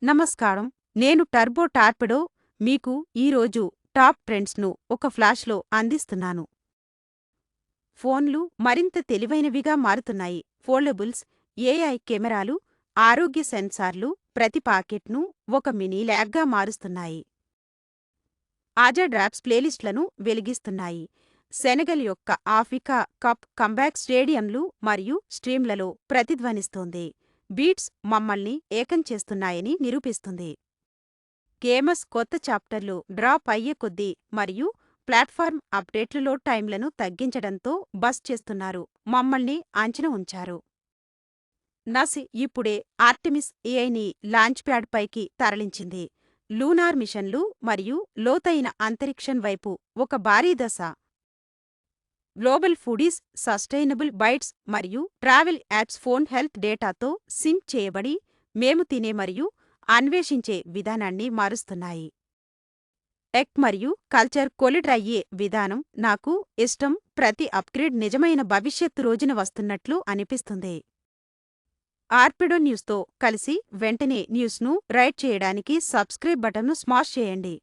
నమస్కారం. నేను turbo torpedo మీకు ఈరోజు టాప్ ట్రెండ్స్‌ను ఒక ఫ్లాష్‌లో అందిస్తున్నాను. ఫోన్లు మరింత తెలివైనవిగా మారుతున్నాయి. ఫోల్డబుల్స్, ఏఐ కెమెరాలు, ఆరోగ్య సెన్సార్లు ప్రతి పాకెట్‌ను ఒక మినీ ల్యాబ్‌గా మారుస్తున్నాయి. ఆజాద్ ర్యాప్స్ ప్లేలిస్ట్‌లను వెలిగిస్తున్నాయి. సెనెగల్ యొక్క ఆఫ్రికా కప్ కమ్‌బ్యాక్ స్టేడియంలు మరియు స్ట్రీమ్లలో ప్రతిధ్వనిస్తోంది. బీట్స్ మమ్మల్ని ఏకం చేస్తున్నాయని నిరూపిస్తుంది. గేమర్స్ కొత్త చాప్టర్లు డ్రాప్ అయ్యే కొద్దీ మరియు ప్లాట్‌ఫార్మ్ అప్డేట్లు లోడ్ టైమ్లను తగ్గించడంతో బస్ చేస్తున్నారు. మమ్మల్ని అంచనా ఉంచారు. నస్ ఇప్పుడే ఆర్టెమిస్ ఏఐని లాంచ్ ప్యాడ్ పైకి తరలించింది. లూనార్ మిషన్లు మరియు లోతైన అంతరిక్షం వైపు ఒక భారీ దశ. గ్లోబల్ ఫుడీస్, సస్టైనబుల్ బైట్స్ మరియు ట్రావెల్ యాప్స్ ఫోన్ హెల్త్ డేటాతో సింక్ చేయబడి మేము తినే మరియు అన్వేషించే విధానాన్ని మారుస్తున్నాయి. టెక్ మరియు కల్చర్ కొలిడ్ అయ్యే విధానం నాకు ఇష్టం. ప్రతి అప్గ్రేడ్ నిజమైన భవిష్యత్తు రోజున వస్తున్నట్లు అనిపిస్తుంది. ఆర్పిడో న్యూస్తో కలిసి వెంటనే న్యూస్ను రైట్ చేయడానికి సబ్స్క్రైబ్ బటన్ను స్మాష్ చేయండి.